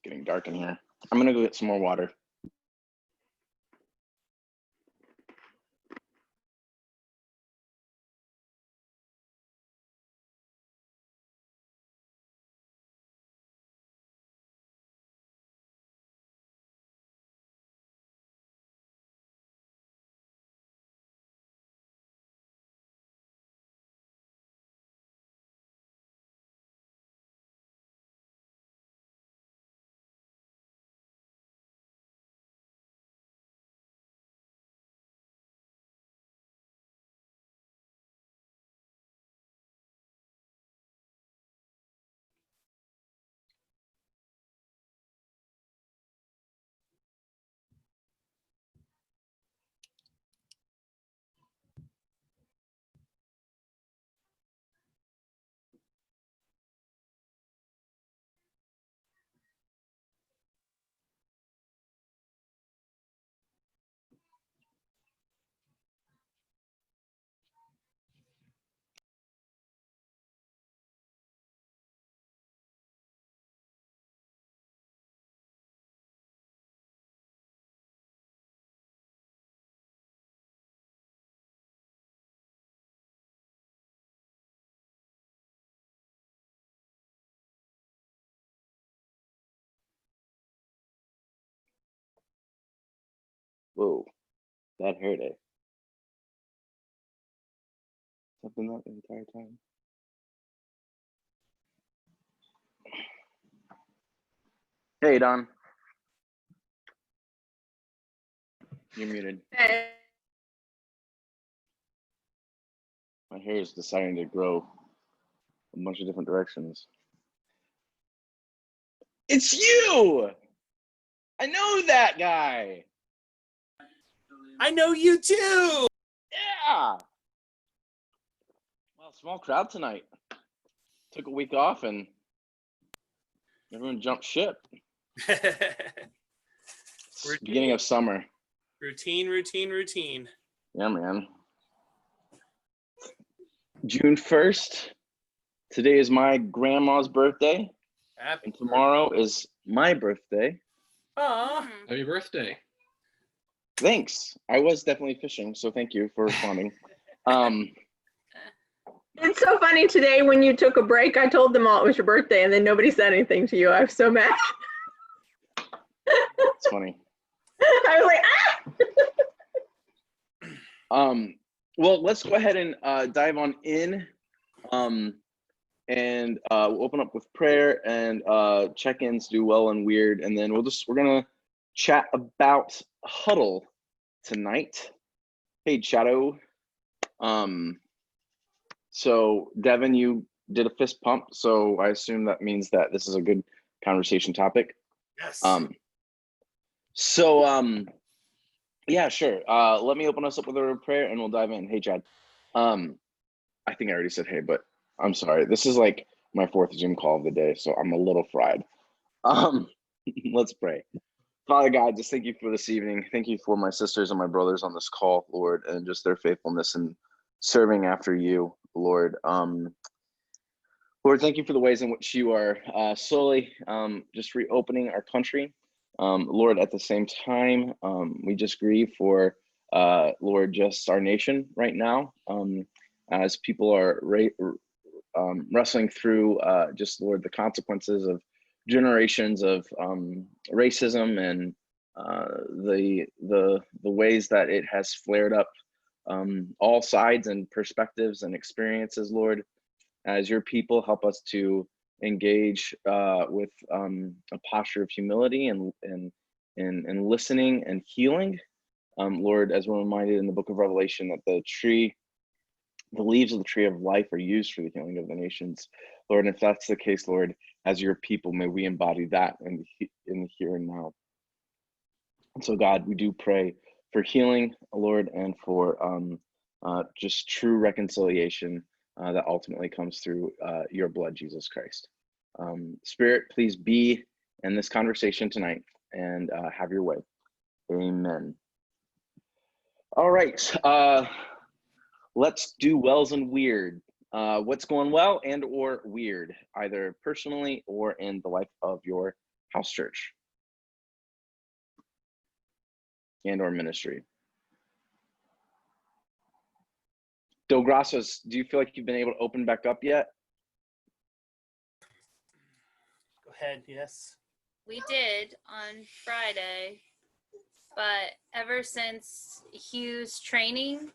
Getting dark in here. I'm gonna go get some more water. Whoa, that hurt it. Something that the entire time. Hey, Don. You're muted. Hey. My hair is deciding to grow a bunch of different directions. It's you! I know that guy! I know you too! Yeah! Well, small crowd tonight. Took a week off and everyone jumped ship. Beginning of summer. Routine. Yeah, man. June 1st. Today is my grandma's birthday. And tomorrow is my birthday. Aww. Happy birthday. Thanks. I was definitely fishing, so thank you for responding. It's so funny today when you took a break, I told them all it was your birthday and then nobody said anything to you. I was so mad. It's funny. I was like, ah! Well, let's go ahead and dive on in. And we'll open up with prayer and check-ins, do well and weird, and then we're gonna chat about Huddle tonight. Hey, Shadow. So Devin, you did a fist pump, so I assume that means that this is a good conversation topic. Yes. Yeah, sure. Let me open us up with a prayer and we'll dive in. Hey, Chad. I think I already said hey, but I'm sorry. This is like my 4th Zoom call of the day, so I'm a little fried. Let's pray. Father God, just thank you for this evening. Thank you for my sisters and my brothers on this call, Lord, and just their faithfulness and serving after you, Lord. Lord, thank you for the ways in which you are slowly just reopening our country. Lord, at the same time, we just grieve for, Lord, just our nation right now, as people are wrestling through just, Lord, the consequences of generations of racism and the ways that it has flared up all sides and perspectives and experiences, Lord. As your people, help us to engage with a posture of humility and listening and healing. Lord, as we're reminded in the book of Revelation that the leaves of the tree of life are used for the healing of the nations. Lord, and if that's the case, Lord, as your people, may we embody that in the here and now. And so, God, we do pray for healing, Lord, and for just true reconciliation that ultimately comes through your blood, Jesus Christ. Spirit, please be in this conversation tonight and have your way. Amen. All right. Let's do wells and weird. What's going well and or weird, either personally or in the life of your house church and or ministry? Del Grassos, do you feel like you've been able to open back up yet? Go ahead. Yes. We did on Friday, but ever since Hugh's training,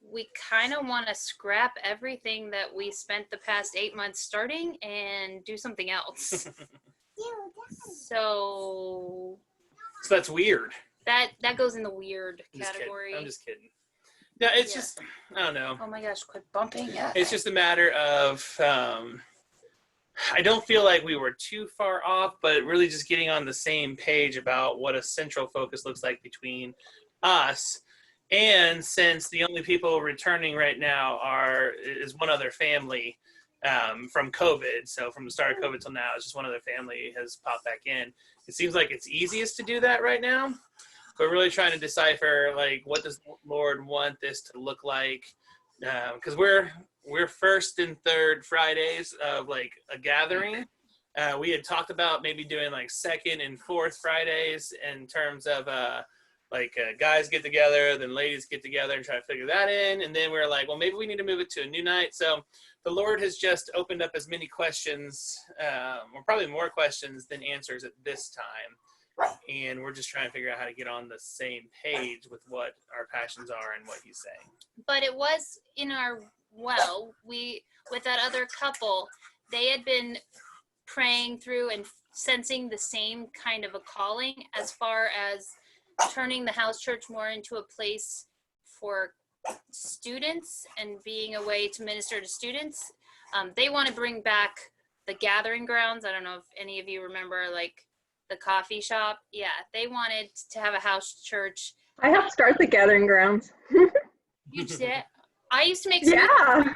we kind of want to scrap everything that we spent the past 8 months starting and do something else. So that's weird. that goes in the weird I'm just category. kidding. I'm just kidding. Yeah, it's Yeah. just, I don't know. Oh my gosh, quit bumping. It's just a matter of, I don't feel like we were too far off, but really just getting on the same page about what a central focus looks like between us. And since the only people returning right now is one other family from COVID. So from the start of COVID till now, it's just one other family has popped back in. It seems like it's easiest to do that right now. But really trying to decipher, like, what does the Lord want this to look like? Because we're first and third Fridays of like a gathering. We had talked about maybe doing like second and fourth Fridays in terms of guys get together, then ladies get together and try to figure that in. And then we're like, well, maybe we need to move it to a new night. So the Lord has just opened up as many questions, or probably more questions than answers at this time. And we're just trying to figure out how to get on the same page with what our passions are and what he's saying. But it was in our, with that other couple, they had been praying through and sensing the same kind of a calling as far as turning the house church more into a place for students and being a way to minister to students. They want to bring back the gathering grounds. I don't know if any of you remember, like, the coffee shop. Yeah, they wanted to have a house church. I helped start the gathering grounds. You did. I used to make Yeah. every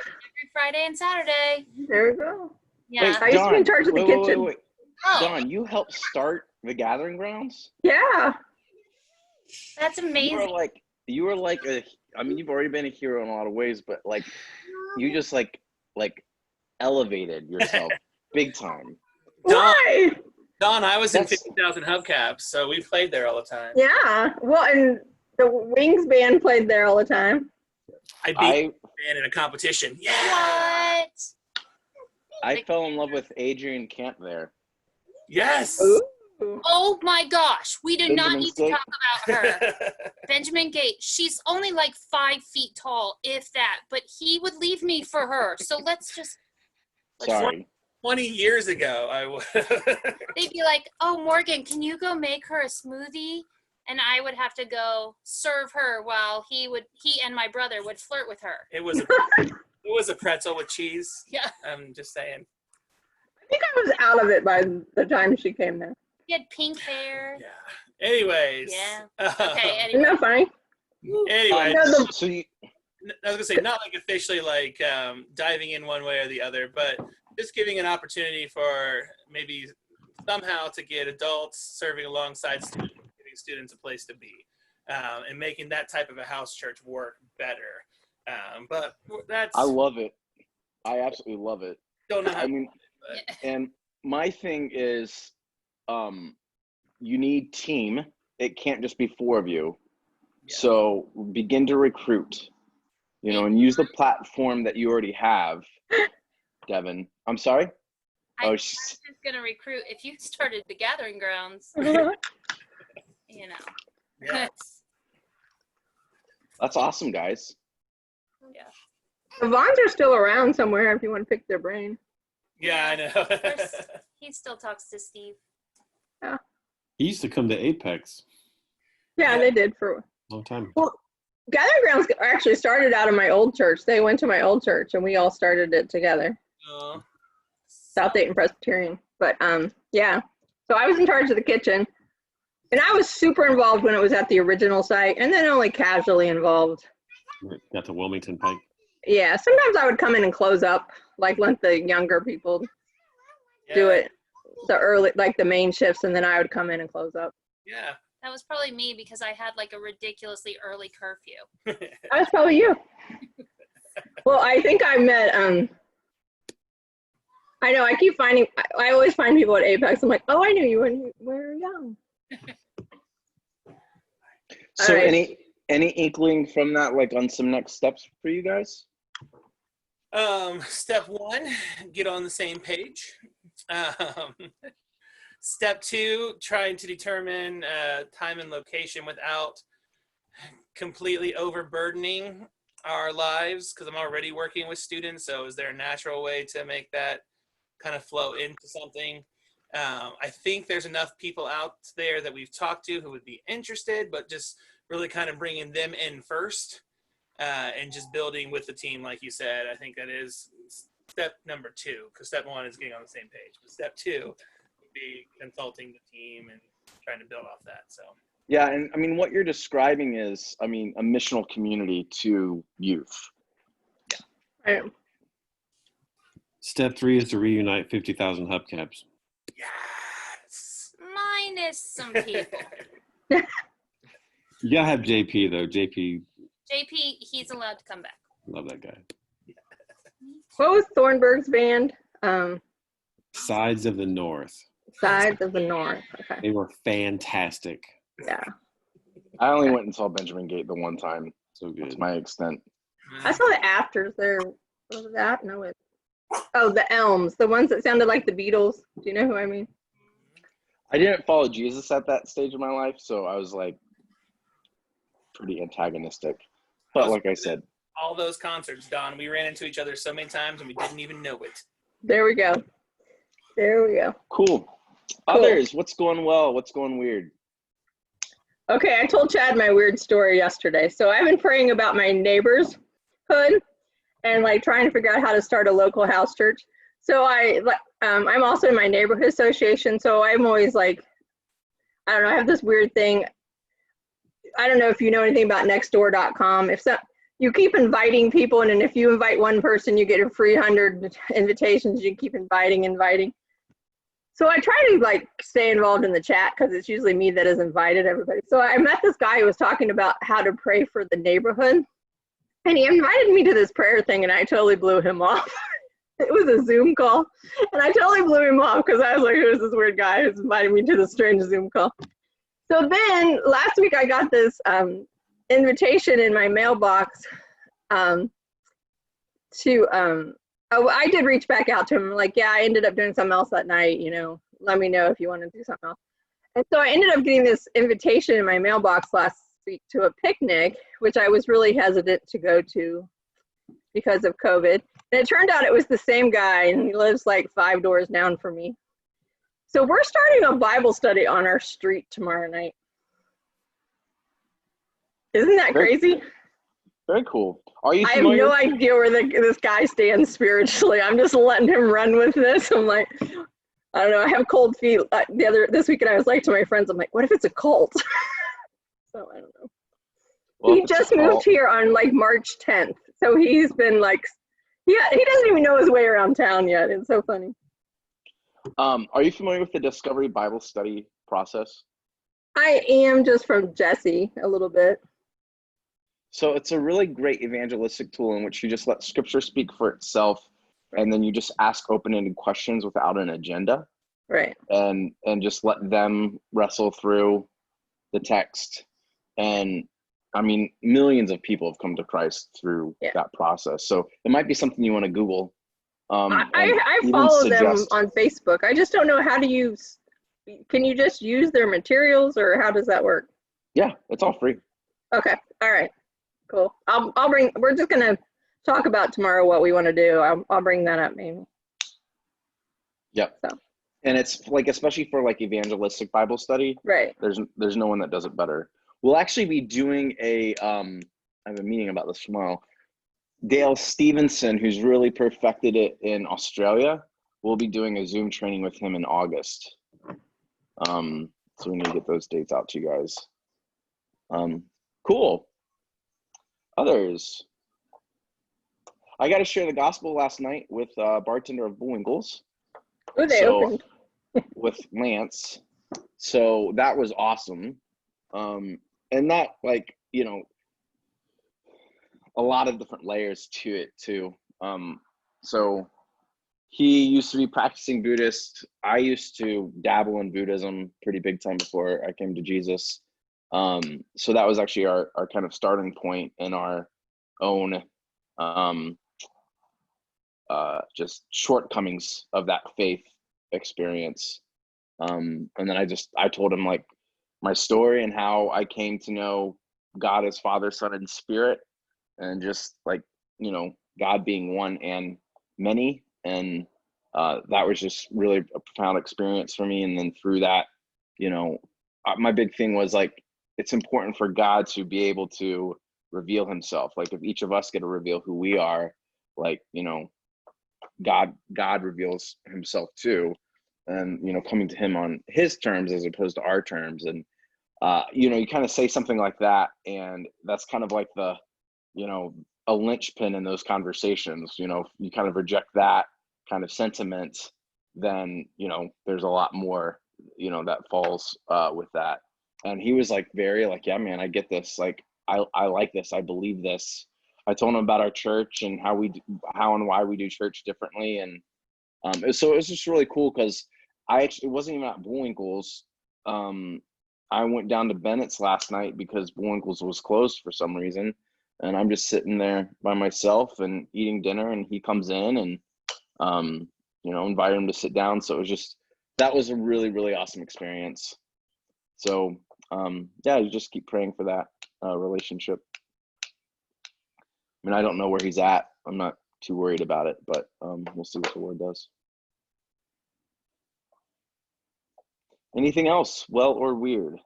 Friday and Saturday. There we go. Yeah. Wait, I used to be in Dawn, charge of the kitchen. Wait. Oh, Dawn, you helped start the gathering grounds? Yeah. that's amazing. You were like you've already been a hero in a lot of ways, but like you just like elevated yourself big time. Why? Don, I was in 50,000 Hubcaps, so we played there all the time. Yeah. Well, and the Wings band played there all the time. I beat the band in a competition. Yeah. What? I fell in love with Adrian Camp there. Yes. Ooh. Oh my gosh. We do not Benjamin need State. to talk about her. Benjamin Gate. She's only like 5 feet tall, if that, but he would leave me for her. So let's Sorry. 20 years ago, I would. they'd be like, oh, Morgan, can you go make her a smoothie? And I would have to go serve her while he and my brother would flirt with her. It was a pretzel with cheese. Yeah. I'm just saying. I think I was out of it by the time she came there. He had pink hair. Yeah. Anyways. Yeah. Okay, Isn't anyway. that funny? Anyways. So you, I was gonna say, not like officially like diving in one way or the other, but just giving an opportunity for maybe somehow to get adults serving alongside students, giving students a place to be, and making that type of a house church work better. But that's, I love it. I absolutely love it. don't know how I mean, and my thing is, you need team. It can't just be 4 of you. Yeah. So begin to recruit, and use the platform that you already have. Devin, I'm sorry. I Oh, was just going to recruit if you started the gathering grounds, Yeah. that's awesome, guys. Yeah. The Vaughns are still around somewhere if you want to pick their brain. Yeah, I know. Of course, he still talks to Steve. He used to come to Apex Yeah, they did for a long time. Well, gathering grounds actually started out of my old church. They went to my old church and we all started it together. South Dayton Presbyterian. But yeah. So I was in charge of the kitchen. And I was super involved when it was at the original site and then only casually involved. Got to Wilmington Pike. Yeah, sometimes I would come in and close up, like let the younger people do it, the early, like the main shifts, and then I would come in and close up. Yeah. That was probably me because I had like a ridiculously early curfew. That was probably you. Well, I think I met I know. I keep finding. I always find people at Apex. I'm like, oh, I knew you when you were young. So right. any inkling from that, like on some next steps for you guys? Step 1, get on the same page. Step 2, trying to determine time and location without completely overburdening our lives, because I'm already working with students. So is there a natural way to make that kind of flow into something? I think there's enough people out there that we've talked to who would be interested, but just really kind of bringing them in first and just building with the team, like you said. I think that is step number 2, because step 1 is getting on the same page. But step 2 would be consulting the team and trying to build off that. So. Yeah, and I mean, what you're describing is, I mean, a missional community to youth. Right. Step 3 is to reunite 50,000 hubcaps. Yes. Minus some people. You gotta have JP though. JP, JP, he's allowed to come back. love that guy. What was Thornburg's band? Sides of the North. Sides of the North. Okay. They were fantastic. Yeah. I only went and saw Benjamin Gate the one time. So good. That's my extent. I saw the Afters there. What was that? No, it. Oh, the Elms, the ones that sounded like the Beatles. Do you know who I mean? I didn't follow Jesus at that stage of my life, so I was like pretty antagonistic. But like I said, all those concerts, Don, we ran into each other so many times and we didn't even know it. There we go. There we go. Cool. Others, what's going well? What's going weird? Okay, I told Chad my weird story yesterday. So I've been praying about my neighbor's hood and like trying to figure out how to start a local house church. So I'm also in my neighborhood association. So I'm always like, I don't know, I have this weird thing. I don't know if you know anything about nextdoor.com. You keep inviting people, and then if you invite one person, you get a free 100 invitations. You keep inviting. So I try to like stay involved in the chat because it's usually me that has invited everybody. So I met this guy who was talking about how to pray for the neighborhood, and he invited me to this prayer thing, and I totally blew him off. It was a Zoom call, and I totally blew him off because I was like, who's this weird guy who's inviting me to this strange Zoom call? So then last week I got this invitation in my mailbox I did reach back out to him, like, yeah, I ended up doing something else that night, let me know if you want to do something else. And so I ended up getting this invitation in my mailbox last week to a picnic, which I was really hesitant to go to because of COVID. And it turned out it was the same guy, and he lives like 5 doors down from me. So we're starting a Bible study on our street tomorrow night. Isn't that crazy? Very cool. Are you I have no idea where this guy stands spiritually. I'm just letting him run with this. I'm like, I don't know. I have cold feet. This weekend I was like to my friends, I'm like, what if it's a cult? So I don't know. Well, he just moved here on like March 10th. So he's been like, yeah, he doesn't even know his way around town yet. It's so funny. Are you familiar with the Discovery Bible Study process? I am, just from Jesse a little bit. So it's a really great evangelistic tool in which you just let scripture speak for itself, and then you just ask open-ended questions without an agenda. Right. And just let them wrestle through the text. And I mean, millions of people have come to Christ through that process. So it might be something you want to Google. I follow them on Facebook. I just don't know how to use. Can you just use their materials, or how does that work? Yeah, it's all free. Okay. All right. Cool. I'll bring. We're just gonna talk about tomorrow what we want to do. I'll bring that up maybe. Yep. So. And it's like, especially for like evangelistic Bible study. Right. There's no one that does it better. We'll actually be doing I have a meeting about this tomorrow. Dale Stevenson, who's really perfected it in Australia, we'll be doing a Zoom training with him in August. So we need to get those dates out to you guys. Cool. Others. I got to share the gospel last night with bartender of Bullwinkle's. Oh, they opened. With Lance. So that was awesome. And that, like, a lot of different layers to it too. So he used to be practicing Buddhist. I used to dabble in Buddhism pretty big time before I came to Jesus. So that was actually our kind of starting point in our own just shortcomings of that faith experience. And then I told him like my story and how I came to know God as Father, Son, and Spirit, and just like, you know, God being one and many. And that was just really a profound experience for me. And then through that, you know, my big thing was like, it's important for God to be able to reveal himself. Like if each of us get to reveal who we are, like, you know, God reveals himself too. And, you know, coming to him on his terms as opposed to our terms. And, you know, you kind of say something like that, and that's kind of like the, you know, a linchpin in those conversations. You know, if you kind of reject that kind of sentiment, then, you know, there's a lot more, you know, that falls with that. And he was like, very like, yeah, man, I get this. Like, I like this. I believe this. I told him about our church and how and why we do church differently. And so it was just really cool because it wasn't even at Bullwinkle's. I went down to Bennett's last night because Bullwinkle's was closed for some reason. And I'm just sitting there by myself and eating dinner, and he comes in and, you know, invite him to sit down. So that was a really, really awesome experience. So, yeah, you just keep praying for that relationship. I mean, I don't know where he's at. I'm not too worried about it, but we'll see what the Lord does. Anything else, well or weird?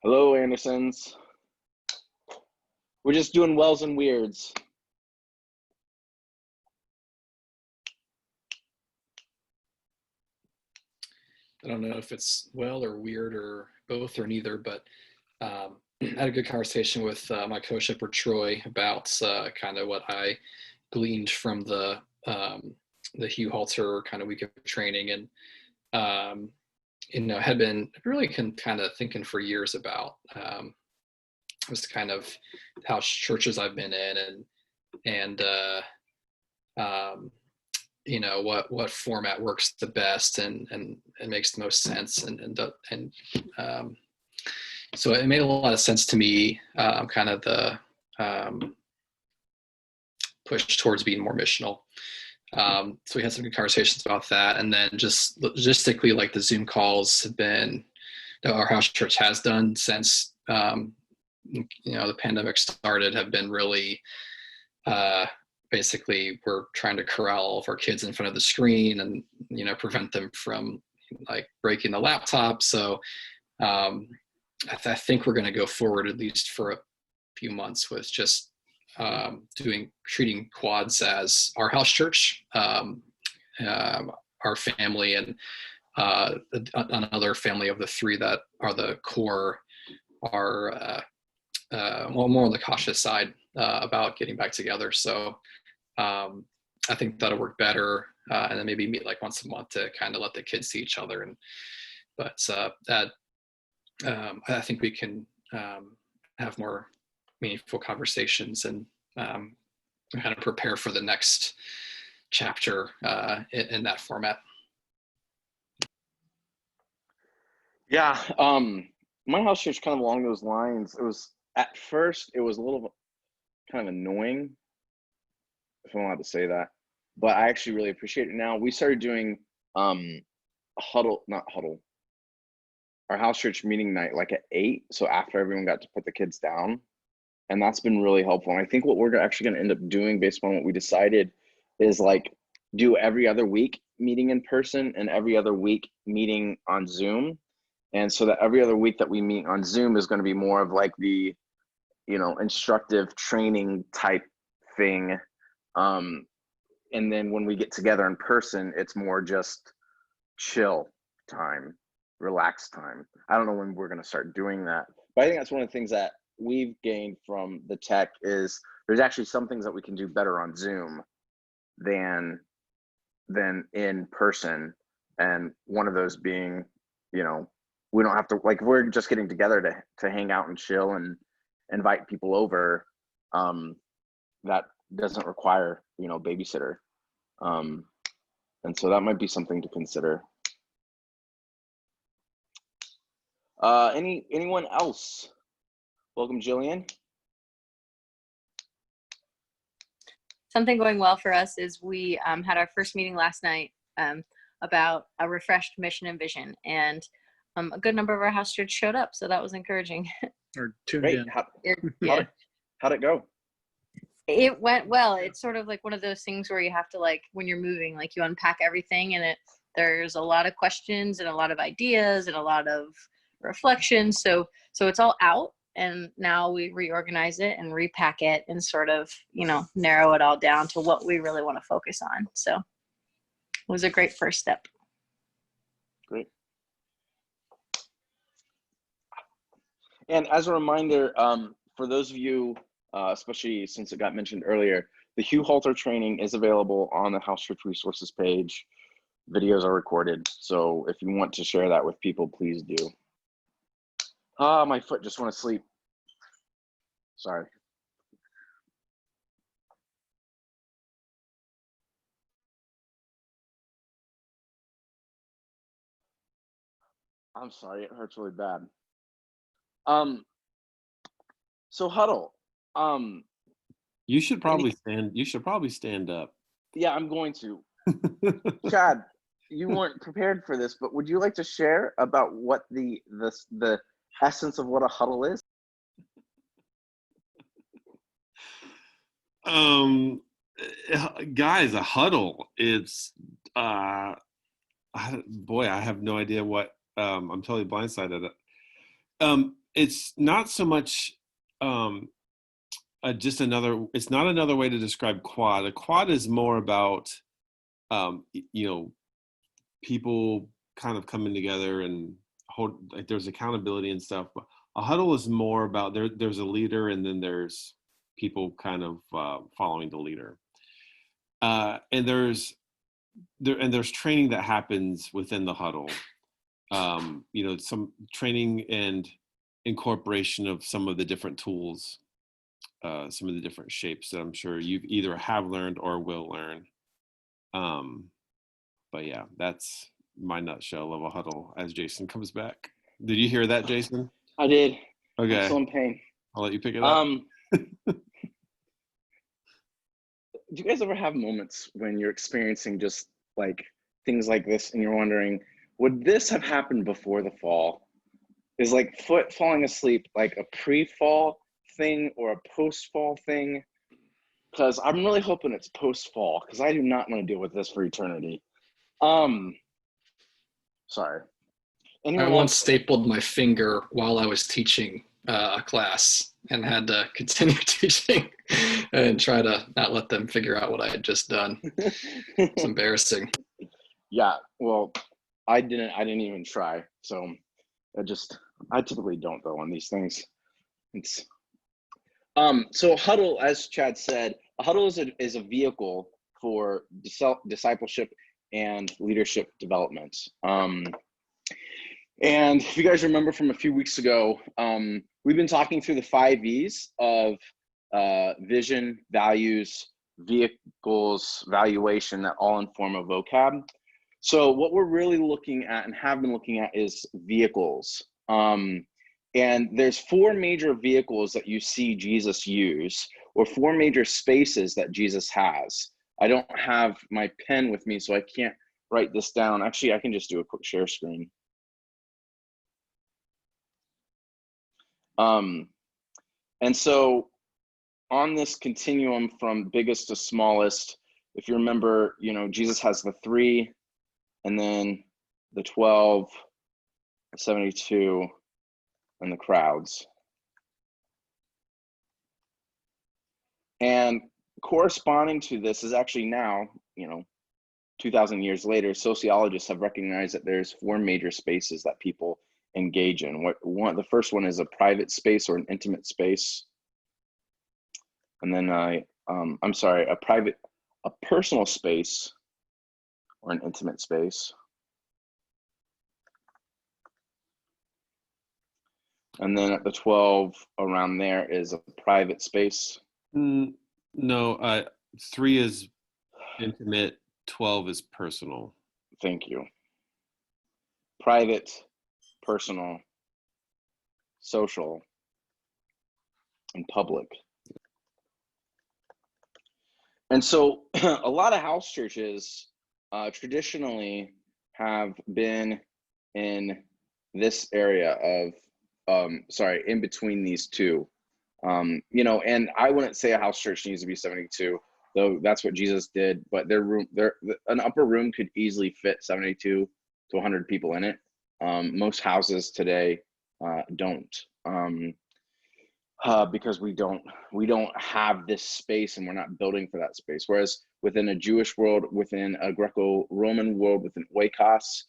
Hello, Andersons. We're just doing wells and weirds. I don't know if it's well or weird or both or neither, but I had a good conversation with my co-shepherd Troy about kind of what I gleaned from the Hugh Halter kind of week of training, and you know, had been really kind of thinking for years about was kind of how churches I've been in, and you know, what format works the best and makes the most sense, and so it made a lot of sense to me, kind of the push towards being more missional. So we had some good conversations about that, and then just logistically, like the Zoom calls have been, our house church has done since you know, the pandemic started, have been really basically we're trying to corral all of our kids in front of the screen and, you know, prevent them from like breaking the laptop. So I think we're going to go forward at least for a few months with just treating quads as our house church, our family, and another family of the three that are the core are well, more on the cautious side about getting back together. So I think that'll work better, and then maybe meet like once a month to kind of let the kids see each other. But I think we can have more meaningful conversations and kind of prepare for the next chapter in that format. Yeah, my house church kind of along those lines. It was at first it was a little kind of annoying, if I'm allowed to say that, but I actually really appreciate it now. We started doing huddle, not huddle, our house church meeting night like at 8, so after everyone got to put the kids down, and that's been really helpful. And I think what we're actually going to end up doing based on what we decided is like do every other week meeting in person and every other week meeting on Zoom. And so that every other week that we meet on Zoom is going to be more of like the, you know, instructive training type thing. And then when we get together in person, it's more just chill time, relaxed time. I don't know when we're going to start doing that, but I think that's one of the things that we've gained from the tech is there's actually some things that we can do better on Zoom than in person. And one of those being, you know, we don't have to, like, we're just getting together to hang out and chill and invite people over. That doesn't require, you know, babysitter. And so that might be something to consider. Anyone else? Welcome, Jillian. Something going well for us is we had our first meeting last night about a refreshed mission and vision, and a good number of our house church showed up, so that was encouraging. Or tuned Great. in. Yeah. How'd it go? It went well. It's sort of like one of those things where you have to, like, when you're moving, like, you unpack everything, and there's a lot of questions and a lot of ideas and a lot of reflections. So it's all out, and now we reorganize it and repack it and sort of, you know, narrow it all down to what we really want to focus on. So it was a great first step. Great. And as a reminder, for those of you, especially since it got mentioned earlier, the Hugh Halter training is available on the House Church Resources page. Videos are recorded, so if you want to share that with people, please do. My foot just went to sleep. Sorry. I'm sorry, it hurts really bad. So Huddle, You should probably stand up. yeah, I'm going to. Chad, you weren't prepared for this, but would you like to share about what the essence of what a huddle is? Guys, a huddle. It's boy, I have no idea what. I'm totally blindsided. It's not so much just another. It's not another way to describe quad. A quad is more about you know, people kind of coming together and hold, like, there's accountability and stuff. But a huddle is more about there's a leader, and then there's people kind of following the leader. And there's training that happens within the huddle. You know, some training and incorporation of some of the different tools, some of the different shapes that I'm sure you've either have learned or will learn. But yeah, that's my nutshell of a huddle as Jason comes back. Did you hear that, Jason? I did. Okay. I'm still in pain. I'll let you pick it up. Do you guys ever have moments when you're experiencing just like things like this and you're wondering, would this have happened before the fall? Is like foot falling asleep like a pre-fall thing or a post-fall thing? Because I'm really hoping it's post-fall, because I do not want to deal with this for eternity. Sorry. I once stapled my finger while I was teaching a class and had to continue teaching and try to not let them figure out what I had just done. It's embarrassing. Yeah, well, I didn't even try. So I typically don't though on these things. It's so Huddle, as Chad said, a Huddle is a vehicle for discipleship and leadership development. And if you guys remember from a few weeks ago, we've been talking through the 5 V's of vision, values, vehicles, valuation, that all inform a vocab. So what we're really looking at and have been looking at is vehicles. And there's 4 major vehicles that you see Jesus use, or 4 major spaces that Jesus has. I don't have my pen with me, so I can't write this down. Actually, I can just do a quick share screen. And so on this continuum from biggest to smallest, if you remember, you know, Jesus has the 3, and then the 12, the 72, and the crowds. And corresponding to this is actually now, you know, 2,000 years later, sociologists have recognized that there's 4 major spaces that people engage in. The first one is a private space or an intimate space. And then I'm sorry, a personal space or an intimate space. And then at the 12 around there is a private space. No, 3 is intimate, 12 is personal. Thank you. Private, personal, social, and public. And so a lot of house churches traditionally have been in this area of, in between these two. And I wouldn't say a house church needs to be 72, though that's what Jesus did, but an upper room could easily fit 72 to 100 people in it. Most houses today don't. Because we don't have this space, and we're not building for that space. Whereas within a Jewish world, within a Greco-Roman world, within oikos,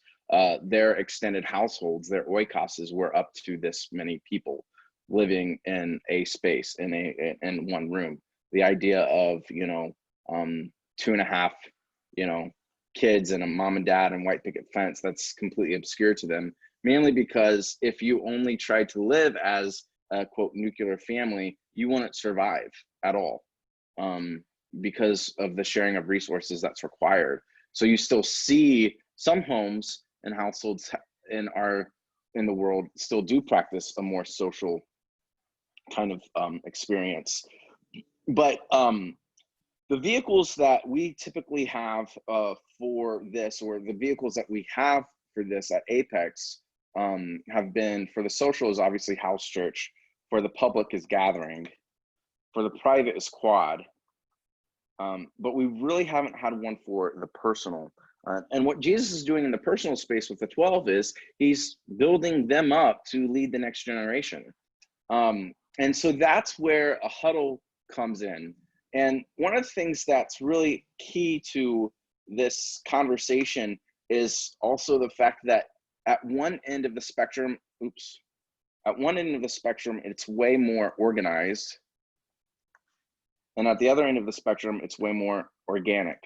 their extended households, their oikoses were up to this many people living in a space, in one room. The idea of 2.5 kids and a mom and dad and white picket fence, that's completely obscure to them, mainly because if you only try to live as a quote nuclear family, you wouldn't survive at all, because of the sharing of resources that's required. So you still see some homes and households in the world still do practice a more social kind of experience. But the vehicles that we typically have for this, or the vehicles that we have for this at Apex, have been, for the social is obviously house church, for the public is gathering, for the private is quad, but we really haven't had one for the personal. And what Jesus is doing in the personal space with the 12 is he's building them up to lead the next generation. And so that's where a huddle comes in. And one of the things that's really key to this conversation is also the fact that at one end of the spectrum, it's way more organized. And at the other end of the spectrum, it's way more organic.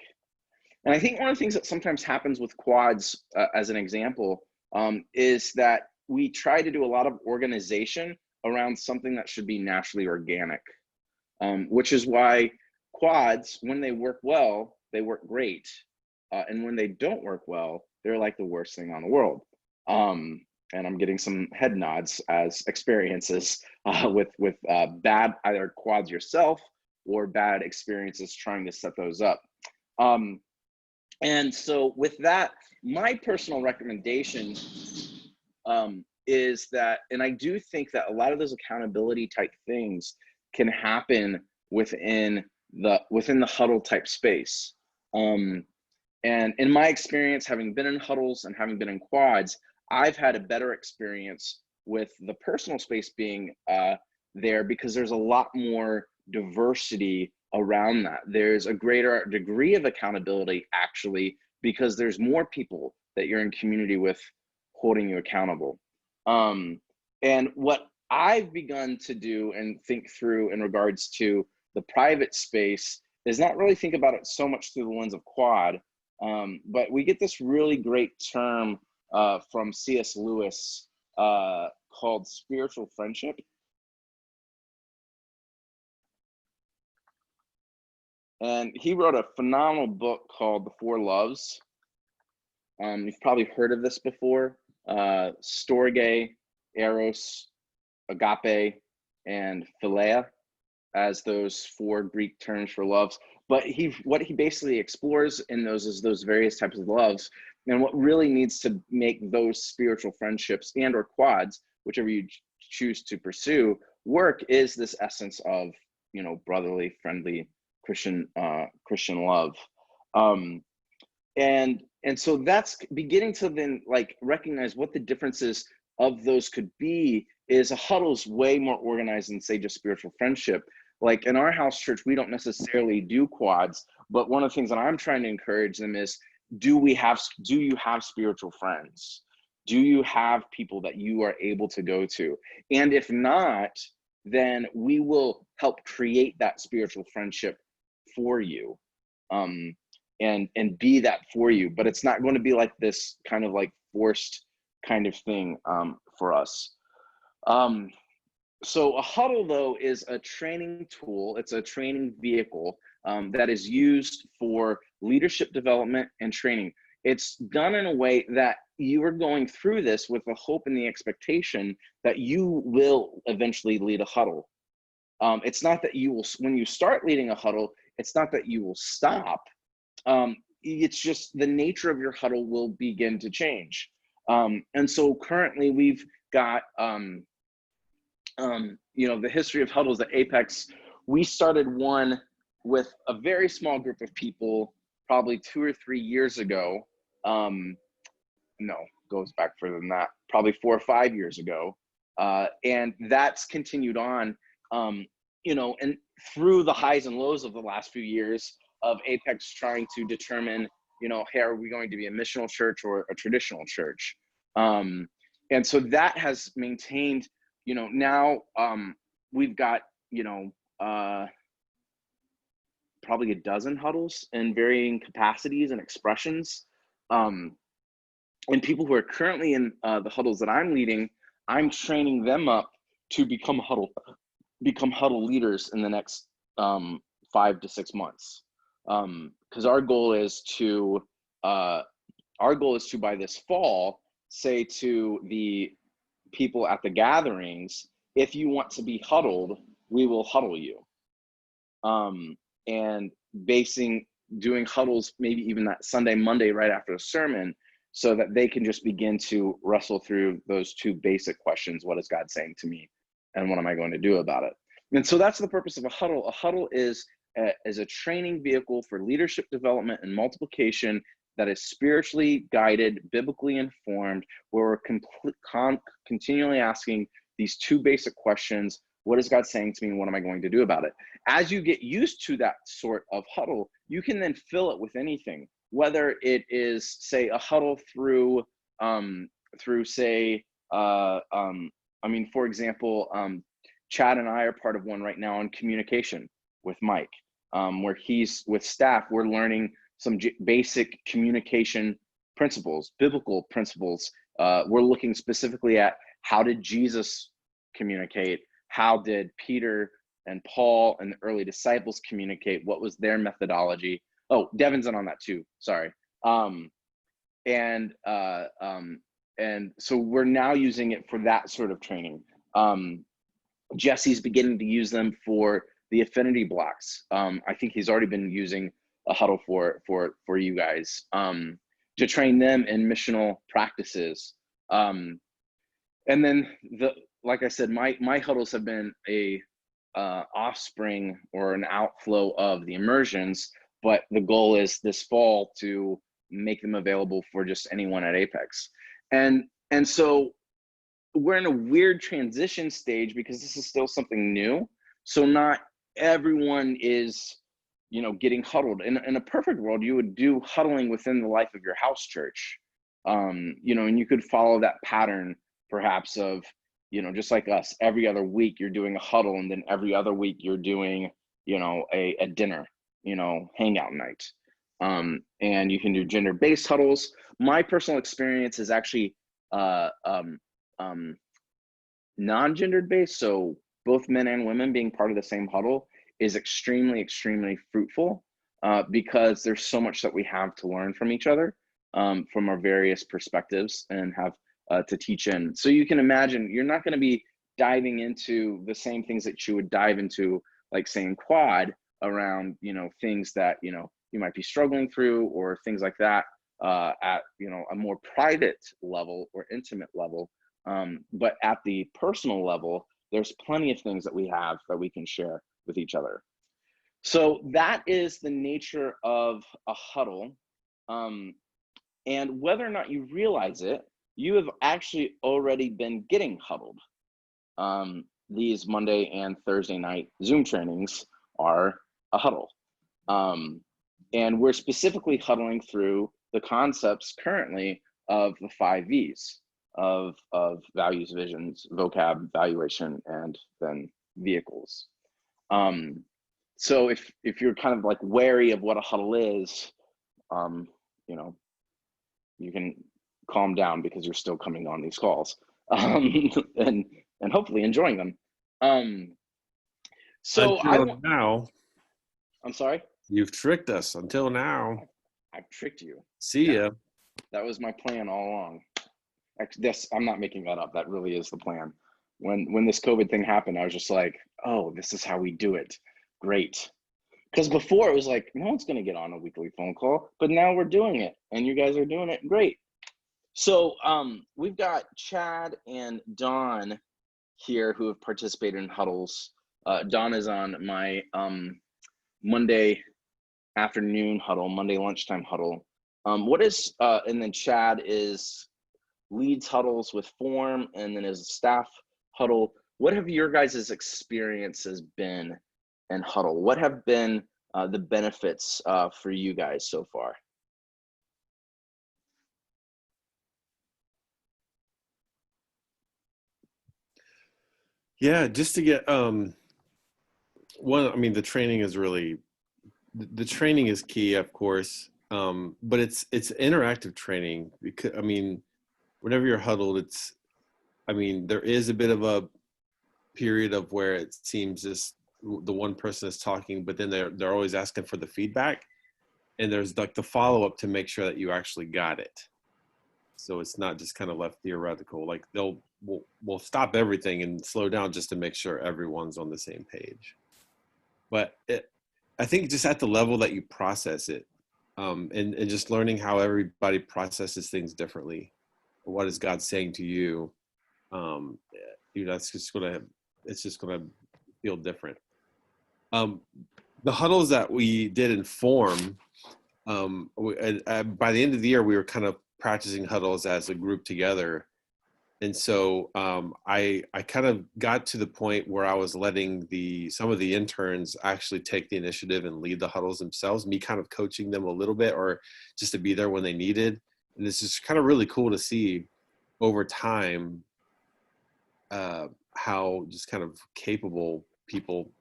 And I think one of the things that sometimes happens with quads, as an example, is that we try to do a lot of organization around something that should be naturally organic, which is why quads, when they work well, they work great. And when they don't work well, they're like the worst thing on the world. And I'm getting some head nods as experiences with bad either quads yourself or bad experiences trying to set those up. And so with that, my personal recommendation is that, and I do think that a lot of those accountability type things can happen within the huddle type space. And in my experience, having been in huddles and having been in quads, I've had a better experience with the personal space being there, because there's a lot more diversity around that. There's a greater degree of accountability, actually, because there's more people that you're in community with holding you accountable. And what I've begun to do and think through in regards to the private space is not really think about it so much through the lens of quad, but we get this really great term from C.S. Lewis called spiritual friendship. And he wrote a phenomenal book called The Four Loves. You've probably heard of this before. Storge, Eros, Agape, and Philia as those 4 Greek terms for loves. But what he basically explores in those is those various types of loves. And what really needs to make those spiritual friendships and or quads, whichever you choose to pursue, work is this essence of, brotherly, friendly, Christian love. And so that's beginning to then recognize what the differences of those could be. Is a huddle's way more organized than, say, just spiritual friendship. Like in our house church, we don't necessarily do quads, but one of the things that I'm trying to encourage them is, do you have spiritual friends? Do you have people that you are able to go to? And if not, then we will help create that spiritual friendship for you, and be that for you. But it's not going to be like this kind of like forced kind of thing for us. So a huddle, though, is a training tool. It's a training vehicle that is used for leadership development and training. It's done in a way that you are going through this with the hope and the expectation that you will eventually lead a huddle. It's not that you will, when you start leading a huddle, it's not that you will stop. It's just the nature of your huddle will begin to change. And so currently we've got, the history of huddles at Apex. We started one with a very small group of people probably 2 or 3 years ago. No, goes back further than that, probably 4 or 5 years ago. And that's continued on, and through the highs and lows of the last few years of Apex trying to determine, hey, are we going to be a missional church or a traditional church? And so that has maintained, now we've got, probably a dozen huddles in varying capacities and expressions. And people who are currently in the huddles that I'm leading, I'm training them up to become huddle leaders in the next 5 to 6 months. Because our goal is to by this fall say to the people at the gatherings, if you want to be huddled, we will huddle you. And doing huddles maybe even that Sunday, Monday right after the sermon, so that they can just begin to wrestle through those 2 basic questions. What is God saying to me? And what am I going to do about it? And so that's the purpose of a huddle. A huddle is a training vehicle for leadership development and multiplication that is spiritually guided, biblically informed, where we're continually asking these 2 basic questions. What is God saying to me? And what am I going to do about it? As you get used to that sort of huddle, you can then fill it with anything, whether it is, say, a huddle through say, for example, Chad and I are part of one right now on communication with Mike, where he's with staff. We're learning some basic communication principles, biblical principles. We're looking specifically at how did Jesus communicate? How did Peter and Paul and the early disciples communicate? What was their methodology? Oh, Devin's in on that too. Sorry. And so we're now using it for that sort of training. Jesse's beginning to use them for the affinity blocks. I think he's already been using a huddle for you guys to train them in missional practices. And then like I said, my huddles have been a offspring or an outflow of the immersions, but the goal is this fall to make them available for just anyone at Apex. And so we're in a weird transition stage because this is still something new. So not everyone is, getting huddled. In a perfect world, you would do huddling within the life of your house church. And you could follow that pattern perhaps of, just like us, every other week you're doing a huddle, and then every other week you're doing, a dinner, hangout night. And you can do gender-based huddles. My personal experience is actually non-gendered based, so both men and women being part of the same huddle is extremely, extremely fruitful because there's so much that we have to learn from each other, from our various perspectives, and have to teach in. So you can imagine you're not going to be diving into the same things that you would dive into, like saying quad, around things that you might be struggling through, or things like that at a more private level or intimate level. But at the personal level, there's plenty of things that we have that we can share with each other. So that is the nature of a huddle. And whether or not you realize it, you have actually already been getting huddled. These Monday and Thursday night Zoom trainings are a huddle. And we're specifically huddling through the concepts currently of the 5 V's of values, visions, vocab, valuation, and then vehicles. So if you're kind of like wary of what a huddle is, you know, you can calm down because you're still coming on these calls, and hopefully enjoying them. So until now, I'm sorry. you've tricked us. Until now, I've tricked you. see ya. That was my plan all along. Actually, I'm not making that up. That really is the plan. When this COVID thing happened, I was just like, oh, this is how we do it. Great. Because before it was like, no one's going to get on a weekly phone call, but now we're doing it and you guys are doing it. Great. So we've got Chad and Dawn here who have participated in huddles. Dawn is on my Monday afternoon huddle, Monday lunchtime huddle. And then Chad leads huddles with form and then is a staff huddle. What have your guys' experiences been in huddle? What have been the benefits for you guys so far? Yeah, just to get one, I mean, the training is really, the training is key, of course, but it's interactive training because, I mean, whenever you're huddled, I mean, there is a bit of a period of where it seems just the one person is talking, but then they're always asking for the feedback, and there's like the follow-up to make sure that you actually got it. So it's not just kind of left theoretical. Like we'll stop everything and slow down just to make sure everyone's on the same page. But I think just at the level that you process it, and just learning how everybody processes things differently. What is God saying to you? It's just gonna feel different. The huddles that we did in form, by the end of the year, we were kind of practicing huddles as a group together. And so I kind of got to the point where I was letting some of the interns actually take the initiative and lead the huddles themselves, me kind of coaching them a little bit or just to be there when they needed. And it's just kind of really cool to see over time how just kind of capable people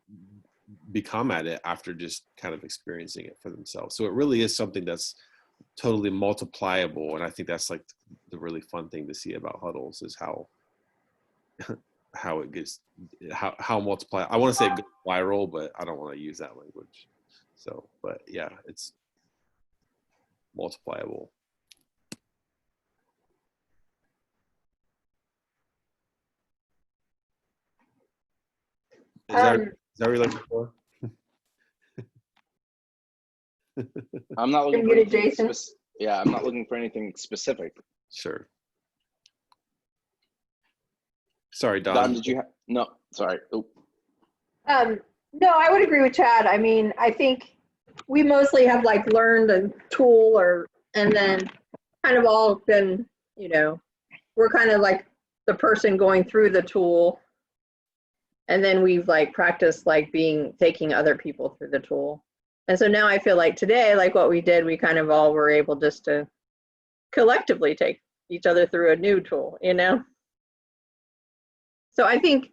become at it after just kind of experiencing it for themselves. So it really is something that's totally multipliable, and I think that's like the really fun thing to see about huddles is how it gets how multiply. I want to say it goes viral, but I don't want to use that language. So, but yeah, it's multipliable. Is that what you're looking for? I'm not looking for anything I'm not looking for anything specific. Sure. Sorry, Don. Don, did you have? No, sorry. Oh. No, I would agree with Chad. I mean, I think we mostly have like learned a tool and then kind of all been, we're kind of like the person going through the tool. And then we've like practiced like taking other people through the tool. And so now I feel like today, like what we did, we kind of all were able just to collectively take each other through a new tool, So I think,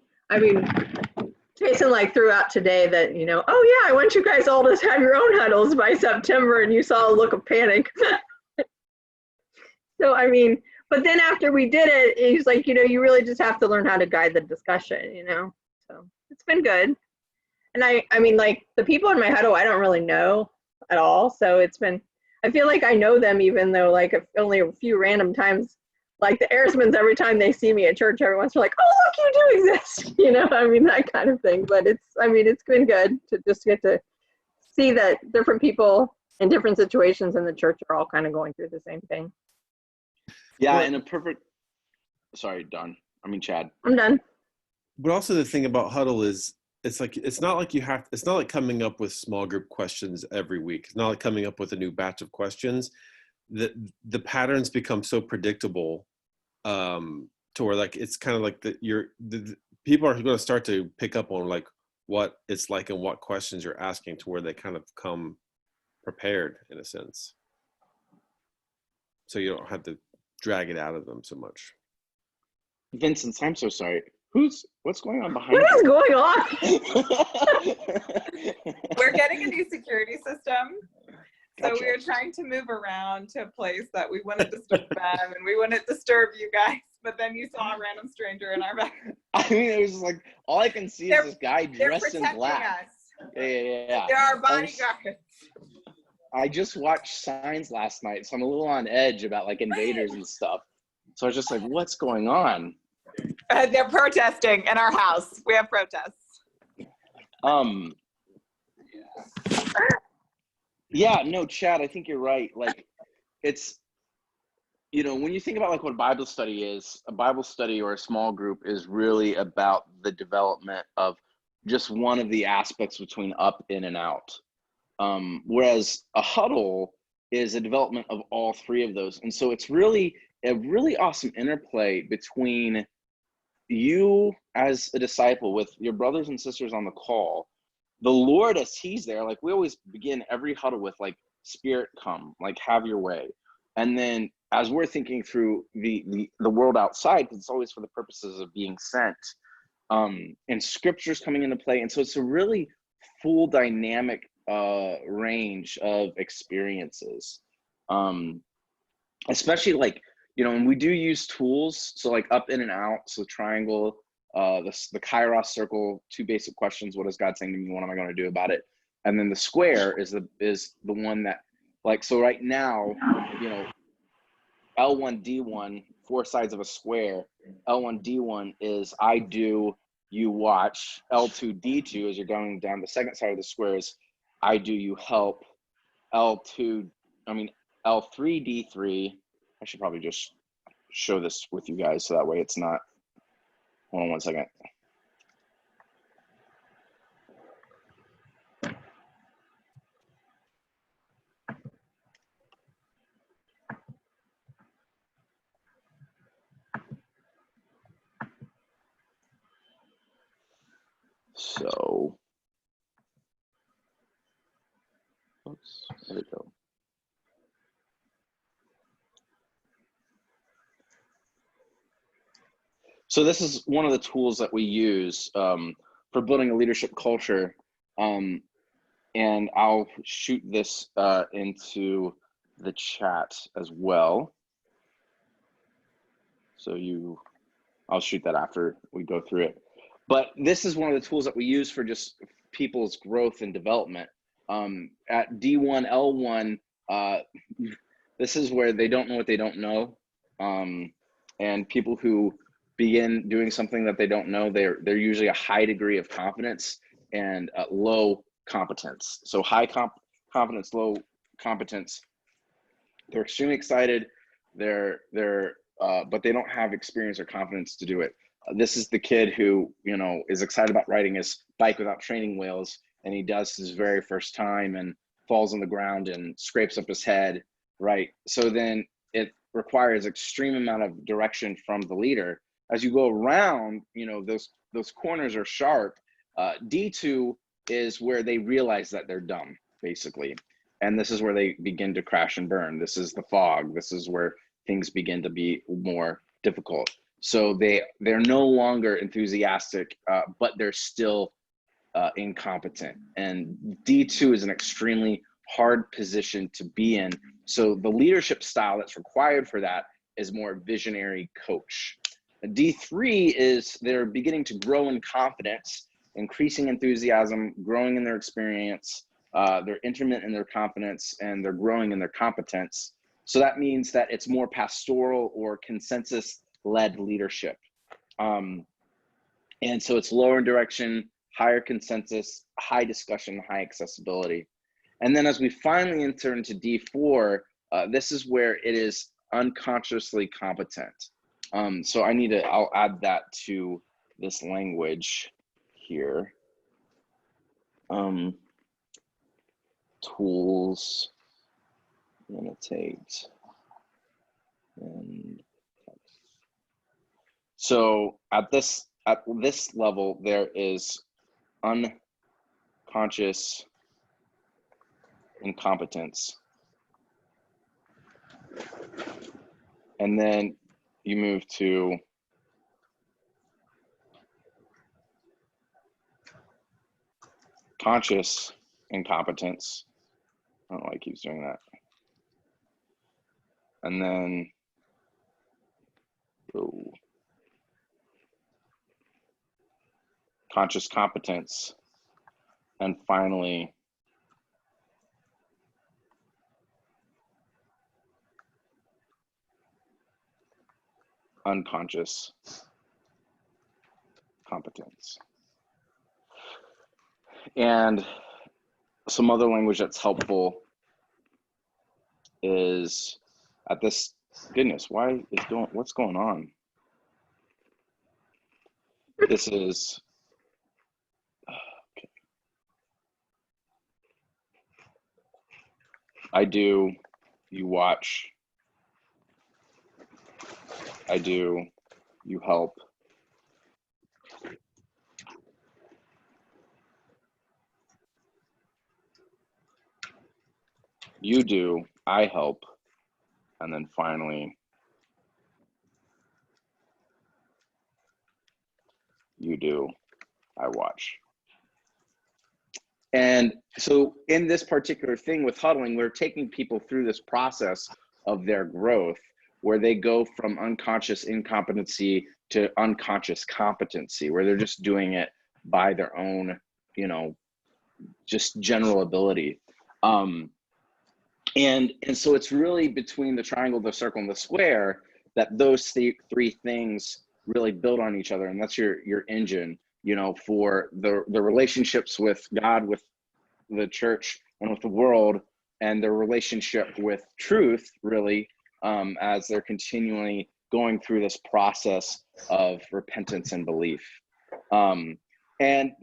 Jason like threw out today that, oh yeah, I want you guys all to have your own huddles by September, and you saw a look of panic. So, but then after we did it, he's like, you really just have to learn how to guide the discussion, So it's been good. And I mean, like the people in my huddle, I don't really know at all. So I feel like I know them, even though like only a few random times, like the Airsmans, every time they see me at church, everyone's like, oh, look, you do exist, that kind of thing. But it's been good to just get to see that different people in different situations in the church are all kind of going through the same thing. Yeah, sorry, Don. Chad. I'm done. But also the thing about huddle is it's not like coming up with small group questions every week. It's not like coming up with a new batch of questions. The patterns become so predictable to where like it's kind of like the people are going to start to pick up on like what it's like and what questions you're asking, to where they kind of come prepared in a sense. So you don't have to drag it out of them so much. Vincent, I'm so sorry. What's going on behind What is you? going on? We're getting a new security system. So Gotcha. we were trying to move around to a place that we wouldn't disturb them and we wouldn't disturb you guys. But then you saw a random stranger in our back. I mean, it was like, all I can see is this guy They're dressed in protecting black. us. Yeah. They're our I'm bodyguards. I just watched Signs last night, so I'm a little on edge about like invaders and stuff. So I was just like, what's going on? They're protesting in our house. We have protests. Yeah, no, Chad, I think you're right. Like, it's, when you think about like what Bible study is, a Bible study or a small group is really about the development of just one of the aspects between up, in, and out. Whereas a huddle is a development of all three of those. And so it's really a really awesome interplay between you as a disciple with your brothers and sisters on the call, the Lord as he's there. Like, we always begin every huddle with like, Spirit come, like, have your way. And then as we're thinking through the world outside, because it's always for the purposes of being sent, and scriptures coming into play. And so it's a really full dynamic range of experiences, especially like, and we do use tools. So like up, in, and out. So triangle, the Kairos circle, 2 basic questions. What is God saying to me? What am I going to do about it? And then the square is the one that, like, so right now, L1, D1, 4 sides of a square. L1, D1 is I do, you watch. L2, D2, as you're going down the second side of the square, is I do, you help. L3, D3. I should probably just show this with you guys so that way it's not. Hold on one second. So, oops, there we go. So this is one of the tools that we use for building a leadership culture. And I'll shoot this into the chat as well. So I'll shoot that after we go through it. But this is one of the tools that we use for just people's growth and development. At D1, L1, this is where they don't know what they don't know. And people who begin doing something that they don't know, they're usually a high degree of confidence and low competence. So high confidence, low competence. They're extremely excited. But they don't have experience or confidence to do it. This is the kid who, is excited about riding his bike without training wheels, and he does his very first time and falls on the ground and scrapes up his head, right? So then it requires extreme amount of direction from the leader. As you go around, those corners are sharp. D2 is where they realize that they're dumb, basically. And this is where they begin to crash and burn. This is the fog. This is where things begin to be more difficult. So they're no longer enthusiastic, but they're still incompetent. And D2 is an extremely hard position to be in. So the leadership style that's required for that is more visionary coach. D3 is they're beginning to grow in confidence, increasing enthusiasm, growing in their experience. They're intermittent in their confidence, and they're growing in their competence. So that means that it's more pastoral or consensus-led leadership. And so it's lower in direction, higher consensus, high discussion, high accessibility. And then as we finally enter into D4, this is where it is unconsciously competent. So I'll add that to this language here. Tools, annotate, and so at this level, there is unconscious incompetence. And then you move to conscious incompetence. I don't know why he keeps doing that. And then, conscious competence. And finally, unconscious competence. And some other language that's helpful is at this, goodness, what's going on? This is, okay. I do, you watch. I do, you help. You do, I help. And then finally, you do, I watch. And so in this particular thing with huddling, we're taking people through this process of their growth where they go from unconscious incompetency to unconscious competency, where they're just doing it by their own, you know, just general ability. And so it's really between the triangle, the circle, and the square that those three things really build on each other. And that's your engine, you know, for the relationships with God, with the church, and with the world, and their relationship with truth, really, as they're continually going through this process of repentance and belief. And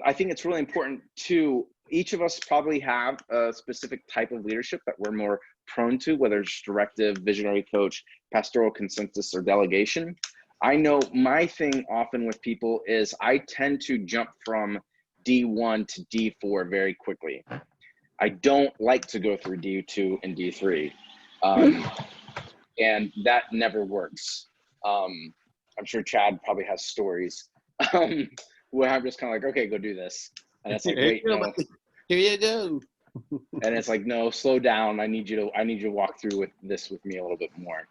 I think it's really important to, each of us probably have a specific type of leadership that we're more prone to, whether it's directive, visionary coach, pastoral consensus, or delegation. I know my thing often with people is I tend to jump from D1 to D4 very quickly. I don't like to go through D2 and D3. And that never works. I'm sure Chad probably has stories where I'm just kind of like, okay, go do this. And it's like, wait, no. Here you go. And it's like, no, slow down. I need you to walk through with me a little bit more.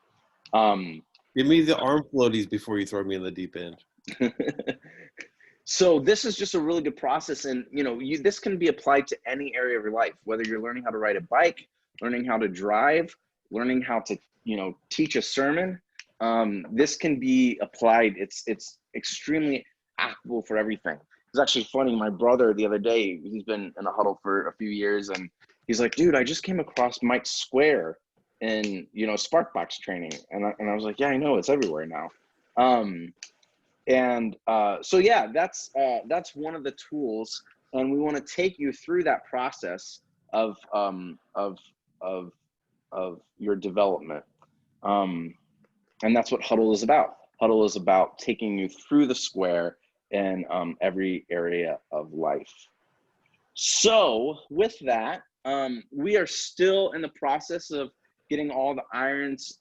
Give me the arm floaties before you throw me in the deep end. So this is just a really good process. And, you know, this can be applied to any area of your life, whether you're learning how to ride a bike, learning how to drive, learning how to, you know, teach a sermon. This can be applied. It's extremely applicable for everything. It's actually funny. My brother the other day, he's been in a huddle for a few years, and he's like, dude, I just came across Mike's Square in, you know, Sparkbox training. And I was like, yeah, I know, it's everywhere now. So yeah, that's one of the tools, and we want to take you through that process of your development. And that's what Huddle is about. Huddle is about taking you through the square in every area of life. So with that, we are still in the process of getting all the irons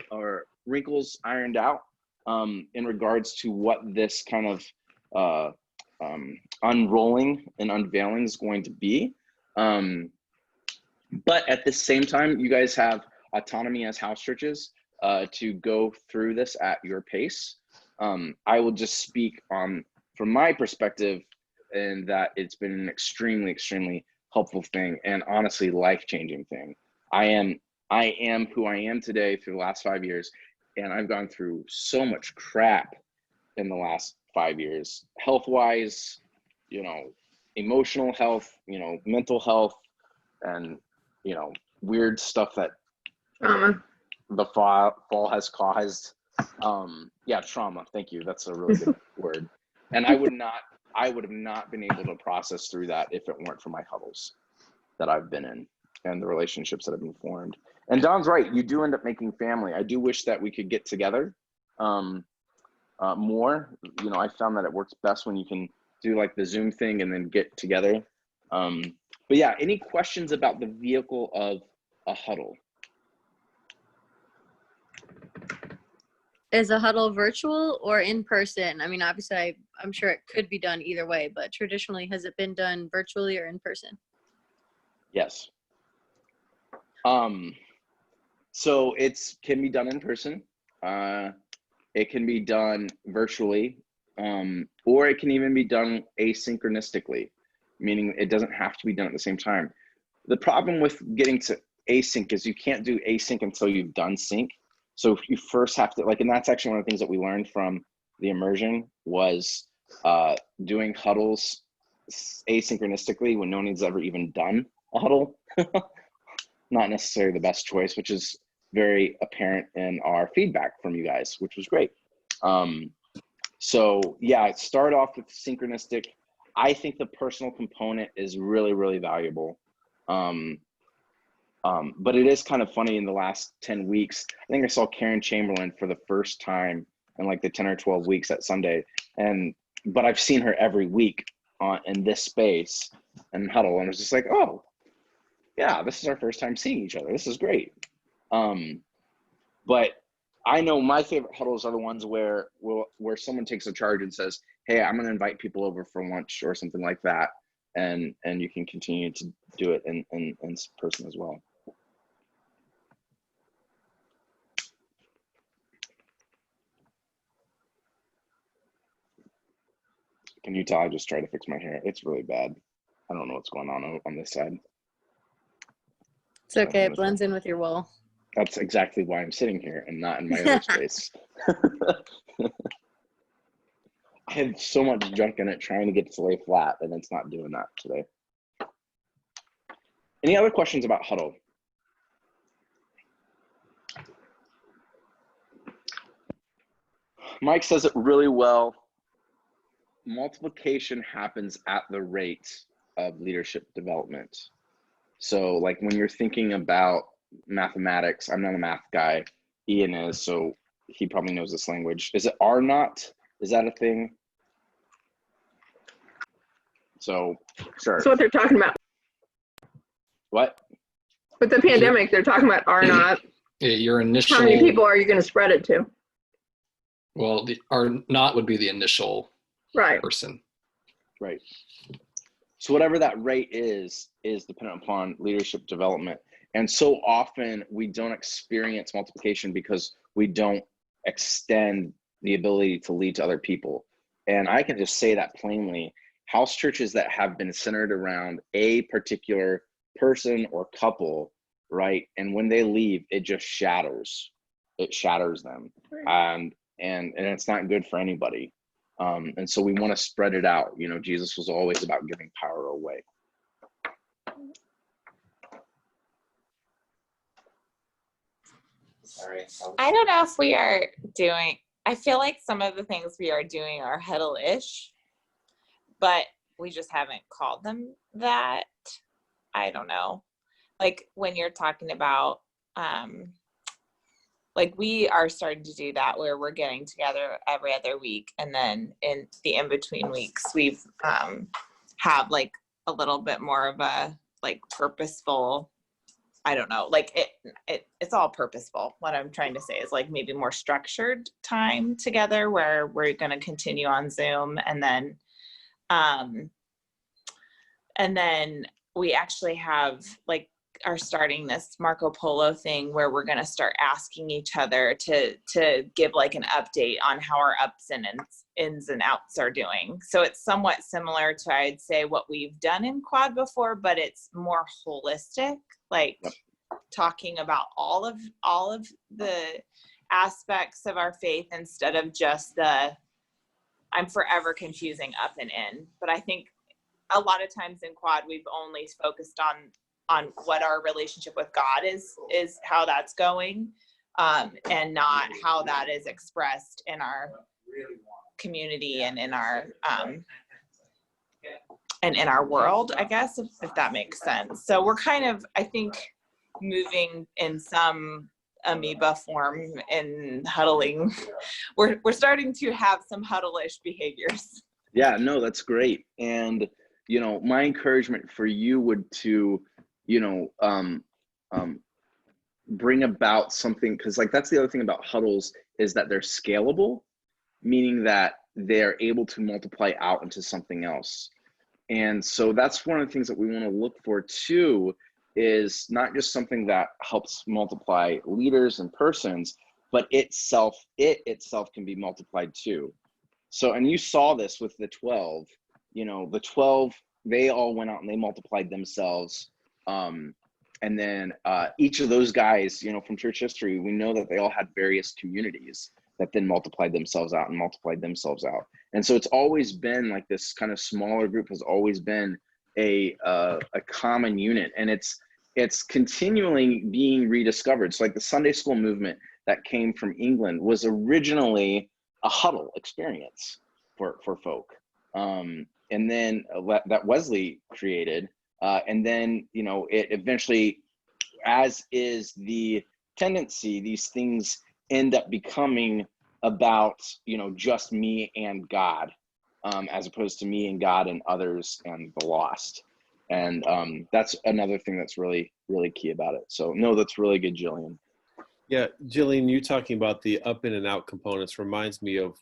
or wrinkles ironed out in regards to what this kind of unrolling and unveiling is going to be. But at the same time, you guys have autonomy as house churches to go through this at your pace. I will just speak on, from my perspective, and that it's been an extremely, extremely helpful thing, and honestly life-changing thing. I am who I am today through the last 5 years, and I've gone through so much crap in the last 5 years, health-wise, you know, emotional health, you know, mental health, and, you know, weird stuff that the fall has caused. Trauma. Thank you. That's a really good word. And I would have not been able to process through that if it weren't for my huddles that I've been in and the relationships that have been formed. And Don's right. You do end up making family. I do wish that we could get together more. You know, I found that it works best when you can do like the Zoom thing and then get together. But yeah, any questions about the vehicle of a huddle? Is a huddle virtual or in person? I mean, obviously, I'm sure it could be done either way, but traditionally, has it been done virtually or in person? Yes. So it's can be done in person. It can be done virtually, or it can even be done asynchronistically, meaning it doesn't have to be done at the same time. The problem with getting to async is you can't do async until you've done sync. So you first have to, like, and that's actually one of the things that we learned from the immersion was doing huddles asynchronistically when no one's ever even done a huddle. Not necessarily the best choice, which is very apparent in our feedback from you guys, which was great. So yeah, start off with synchronistic. I think the personal component is really, really valuable. But it is kind of funny in the last 10 weeks, I think I saw Karen Chamberlain for the first time in like the 10 or 12 weeks at Sunday. But I've seen her every week in this space and huddle. And it was just like, oh yeah, this is our first time seeing each other. This is great. But I know my favorite huddles are the ones where someone takes a charge and says, hey, I'm going to invite people over for lunch or something like that. And you can continue to do it in person as well. Can you tell I just tried to fix my hair? It's really bad. I don't know what's going on this side. It's okay. It blends in with your wall. That's exactly why I'm sitting here and not in my other space. I have so much junk in it trying to get it to lay flat, and it's not doing that today. Any other questions about huddle? Mike says it really well. Multiplication happens at the rate of leadership development. So like when you're thinking about mathematics, I'm not a math guy, Ian is, so he probably knows this language. Is it R naught? Is that a thing? So sure. That's what they're talking about. What? With the pandemic, they're talking about R naught. Yeah, your initial. How many people are you going to spread it to? Well, the R naught would be the initial person. Right. So whatever that rate is dependent upon leadership development. And so often we don't experience multiplication because we don't extend the ability to lead to other people. And I can just say that plainly. House churches that have been centered around a particular person or couple, right? And when they leave, it just shatters. It shatters them. And it's not good for anybody. And so we want to spread it out. You know, Jesus was always about giving power away. Sorry. I don't know if we are doing, I feel like some of the things we are doing are huddle-ish, but we just haven't called them that. I don't know. Like when you're talking about, like we are starting to do that where we're getting together every other week, and then in the in-between weeks we've have like a little bit more of a like purposeful, I don't know, like it's all purposeful. What I'm trying to say is like maybe more structured time together where we're going to continue on Zoom, and then we actually have like are starting this Marco Polo thing where we're going to start asking each other to give like an update on how our ups and ins and outs are doing. So it's somewhat similar to, I'd say, what we've done in quad before, but it's more holistic, like talking about all of the aspects of our faith instead of just I'm forever confusing up and in. But I think a lot of times in quad, we've only focused on what our relationship with God is how that's going, and not how that is expressed in our community and in our world, I guess, if that makes sense. So we're kind of, I think, moving in some amoeba form in huddling. We're starting to have some huddle-ish behaviors. Yeah, no, that's great. And you know, my encouragement for you would to, you know, bring about something, because like that's the other thing about huddles is that they're scalable, meaning that they're able to multiply out into something else. And so that's one of the things that we want to look for too, is not just something that helps multiply leaders and persons, but it itself can be multiplied too. So, and you saw this with the 12, the 12, they all went out and they multiplied themselves. And then each of those guys, from church history, we know that they all had various communities that then multiplied themselves out. And so it's always been like this kind of smaller group has always been a common unit, and it's continually being rediscovered. So like the Sunday school movement that came from England was originally a huddle experience for folk. And then that Wesley created. And then, it eventually, as is the tendency, these things end up becoming about, just me and God, as opposed to me and God and others and the lost. And that's another thing that's really, really key about it. So no, that's really good, Jillian. Yeah, Jillian, you talking about the up in and out components reminds me of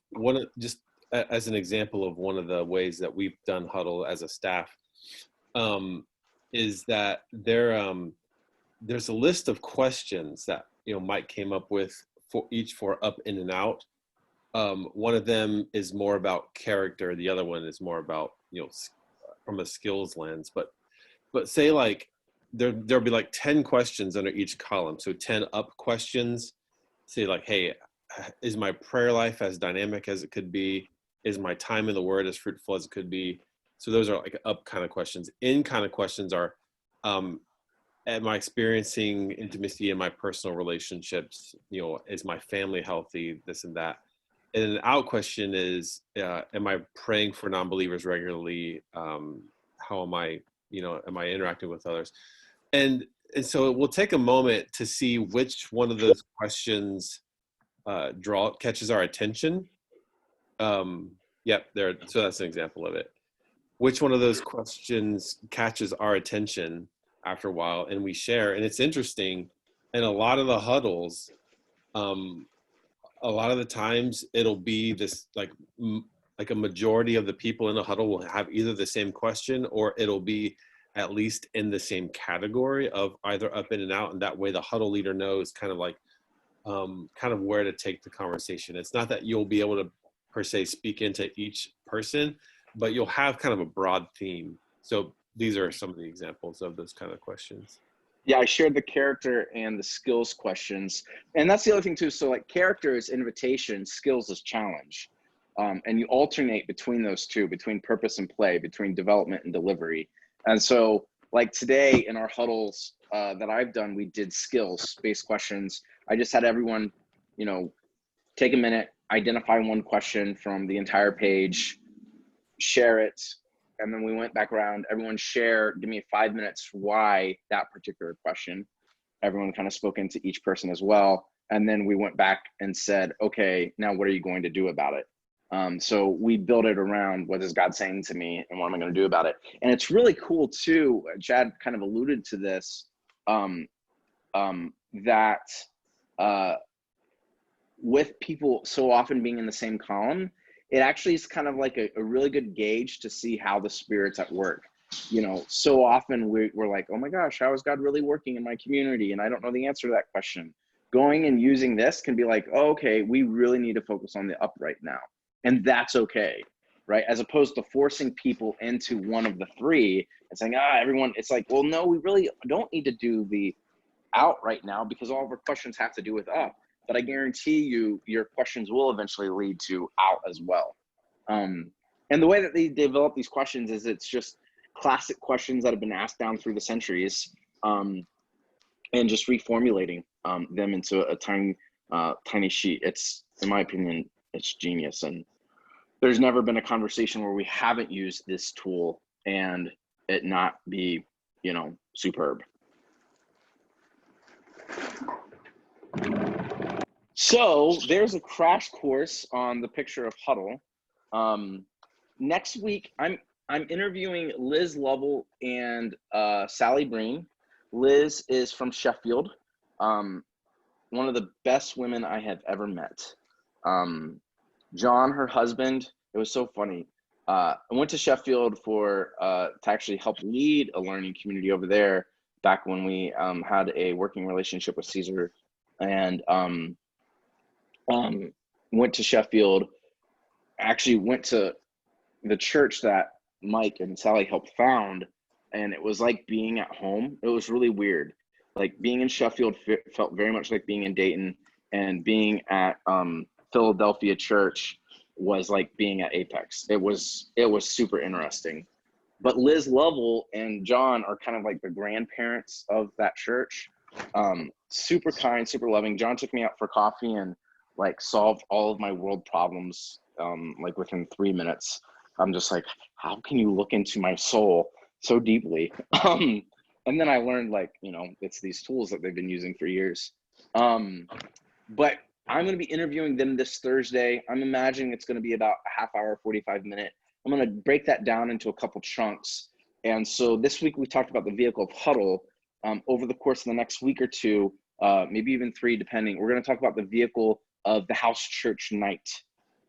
just as an example of one of the ways that we've done Huddle as a staff, is that there's a list of questions that Mike came up with for up in and out. One of them is more about character. The other one is more about from a skills lens. But say like there'll be like 10 questions under each column. So 10 up questions. Say like, hey, is my prayer life as dynamic as it could be? Is my time in the Word as fruitful as it could be? So those are like up kind of questions. In kind of questions are, am I experiencing intimacy in my personal relationships? Is my family healthy? This and that. And an out question is, am I praying for non-believers regularly? How am I, am I interacting with others? And so we'll take a moment to see which one of those questions catches our attention. So that's an example of it. Which one of those questions catches our attention after a while, and we share. And it's interesting, and a lot of the huddles, a lot of the times it'll be this like a majority of the people in the huddle will have either the same question, or it'll be at least in the same category of either up in and out. And that way the huddle leader knows kind of where to take the conversation. It's not that you'll be able to per se speak into each person, but you'll have kind of a broad theme. So these are some of the examples of those kind of questions. Yeah, I shared the character and the skills questions. And that's the other thing too. So like character is invitation, skills is challenge. And you alternate between those two, between purpose and play, between development and delivery. And so like today in our huddles that I've done, we did skills-based questions. I just had everyone, take a minute, identify one question from the entire page, share it, and then we went back around. Everyone share, give me 5 minutes why that particular question. Everyone kind of spoke into each person as well. And then we went back and said, okay, now what are you going to do about it? So we built it around what is God saying to me and what am I going to do about it? And it's really cool too, Chad kind of alluded to this, that with people so often being in the same column, it actually is kind of like a really good gauge to see how the Spirit's at work. So often we're like, oh my gosh, how is God really working in my community? And I don't know the answer to that question. Going and using this can be like, oh, okay, we really need to focus on the up right now. And that's okay, right? As opposed to forcing people into one of the three and saying, everyone, it's like, well, no, we really don't need to do the out right now because all of our questions have to do with up. But I guarantee you, your questions will eventually lead to out as well. And the way that they develop these questions is it's just classic questions that have been asked down through the centuries, and just reformulating them into a tiny sheet. It's, in my opinion, it's genius. And there's never been a conversation where we haven't used this tool and it not be, superb. So there's a crash course on the picture of Huddle. Next week, I'm interviewing Liz Lovell and Sally Breen. Liz is from Sheffield. one of the best women I have ever met. John, her husband, it was so funny. I went to Sheffield to actually help lead a learning community over there back when we had a working relationship with Caesar, and went to Sheffield. Actually went to the church that Mike and Sally helped found, and it was like being at home. It was really weird. Like being in Sheffield felt very much like being in Dayton, and being at Philadelphia church was like being at Apex. It was super interesting. But Liz Lovell and John are kind of like the grandparents of that church. Super kind, super loving. John took me out for coffee and like solved all of my world problems like within 3 minutes. I'm just like, how can you look into my soul so deeply? And then I learned, like, it's these tools that they've been using for years. But I'm going to be interviewing them this Thursday. I'm imagining it's going to be about a half hour, 45 minute. I'm going to break that down into a couple chunks. And so this week we talked about the vehicle of Huddle. Over the course of the next week or two, maybe even 3, depending, we're going to talk about the vehicle of the house church night,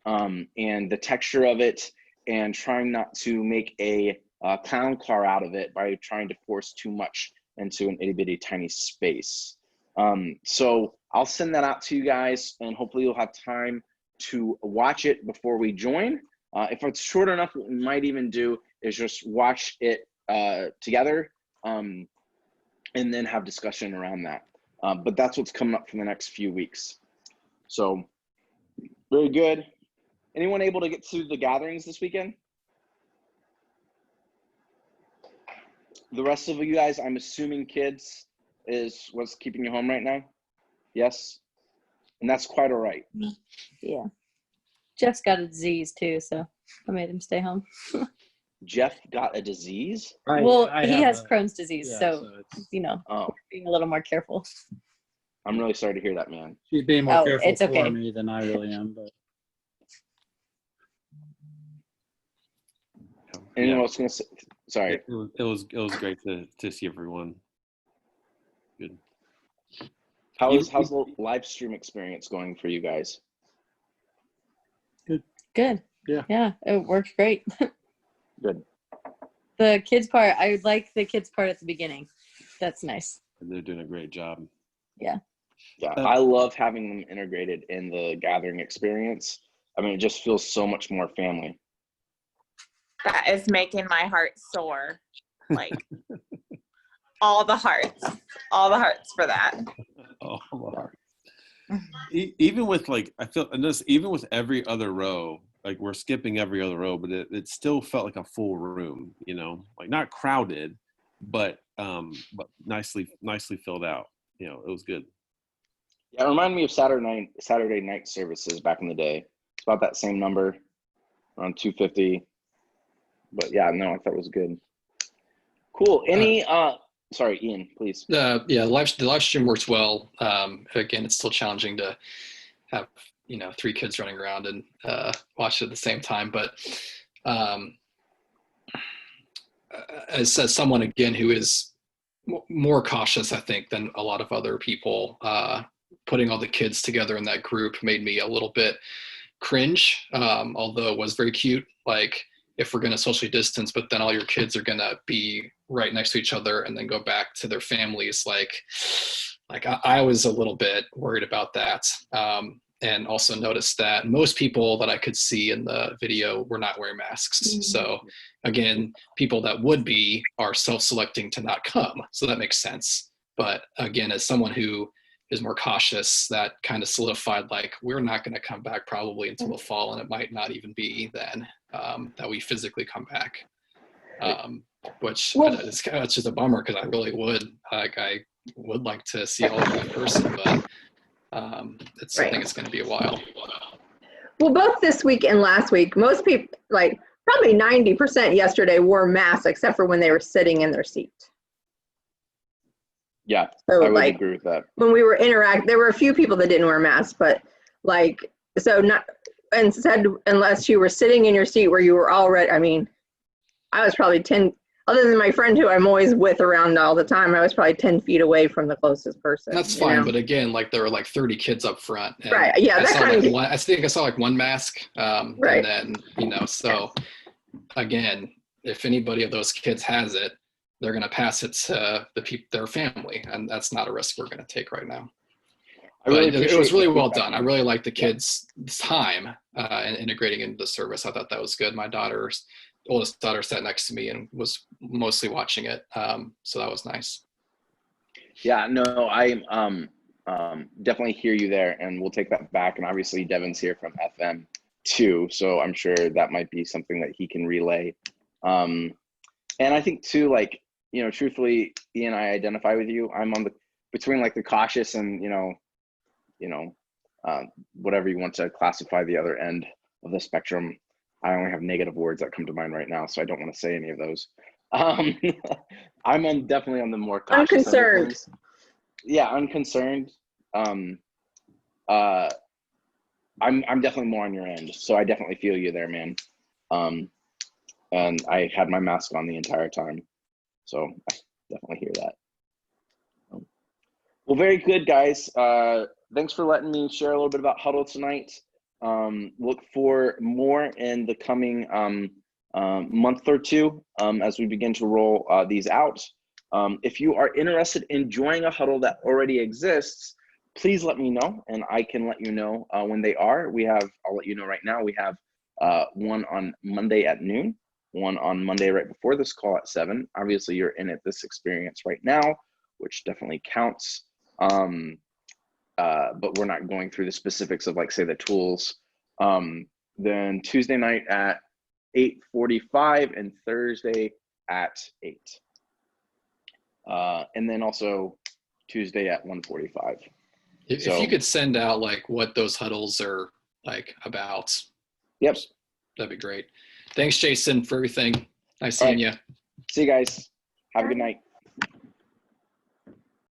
and the texture of it, and trying not to make a clown car out of it by trying to force too much into an itty bitty tiny space. So I'll send that out to you guys, and hopefully you'll have time to watch it before we join. If it's short enough, what we might even do is just watch it together, and then have discussion around that. But that's what's coming up for the next few weeks. So very good. Anyone able to get to the gatherings this weekend? The rest of you guys, I'm assuming kids is what's keeping you home right now? Yes? And that's quite all right. Yeah. Jeff's got a disease too, so I made him stay home. Jeff got a disease? Well, he has Crohn's disease, yeah, so Oh, being a little more careful. I'm really sorry to hear that, man. She's being more careful it's okay. for me than I really am. But Anyone else gonna say? Sorry. It was great to see everyone. Good. How's the live stream experience going for you guys? Good. Yeah, it worked great. Good. The kids part, I like the kids part at the beginning. That's nice. They're doing a great job. Yeah. Yeah, I love having them integrated in the gathering experience. I mean, it just feels so much more family. That is making my heart soar. Like all the hearts for that. Oh, Lord. Even with I feel, and this, even with every other row, like we're skipping every other row, but it still felt like a full room, like not crowded, but nicely filled out. It was good. Yeah, it reminded me of Saturday night services back in the day. It's about that same number, around 250. But yeah, no, I thought it was good. Cool. Any sorry, Ian, please. Yeah, the live stream works well. Again, it's still challenging to have 3 kids running around and watch it at the same time. But as someone again who is more cautious, I think, than a lot of other people, putting all the kids together in that group made me a little bit cringe. Although it was very cute. Like, if we're going to socially distance, but then all your kids are going to be right next to each other and then go back to their families. Like I was a little bit worried about that. And also noticed that most people that I could see in the video were not wearing masks. Mm-hmm. So again, people that would be are self-selecting to not come. So that makes sense. But again, as someone who is more cautious, that kind of solidified, like, we're not going to come back probably until the fall, and it might not even be then that we physically come back, which it's just a bummer, because I really would like to see all of you in person, but I think it's going to be a while. Well, both this week and last week, most people, like probably 90% yesterday, wore masks except for when they were sitting in their seat. Yeah, so, I would agree with that. When we were there were a few people that didn't wear masks, but unless you were sitting in your seat where you were already, I was probably Other than my friend who I'm always with around all the time, I was probably 10 feet away from the closest person. That's you fine, know? but again, like there were like 30 kids up front. And Right, yeah, I that saw kind like of- one, I think I saw like one mask. Right. And then, so again, if anybody of those kids has it, they're going to pass it to their family. And that's not a risk we're going to take right now. But it was really well done. I really liked the kids' time and integrating into the service. I thought that was good. My oldest daughter sat next to me and was mostly watching it. So that was nice. Yeah, no, I definitely hear you there, and we'll take that back. And obviously Devin's here from FM too, so I'm sure that might be something that he can relay. And I think too, like, you know, truthfully, Ian, I identify with you. I'm on between like the cautious and, whatever you want to classify the other end of the spectrum. I only have negative words that come to mind right now, so I don't want to say any of those. I'm definitely on the more cautious end of Unconcerned. things. Yeah, unconcerned. I'm definitely more on your end, so I definitely feel you there, man. And I had my mask on the entire time, so I definitely hear that. Well, very good, guys. Thanks for letting me share a little bit about Huddle tonight. Look for more in the coming month or two as we begin to roll these out. If you are interested in joining a Huddle that already exists, please let me know, and I can let you know when they are. I'll let you know right now, we have one on Monday at noon, one on Monday right before this call at 7. Obviously, you're in this experience right now, which definitely counts. But we're not going through the specifics of, like, say, the tools. Then Tuesday night at 8:45 and Thursday at 8. And then also Tuesday at 1:45. If you could send out like what those huddles are like about. Yep. That'd be great. Thanks, Jason, for everything. Nice seeing you. See you guys. Have a good night.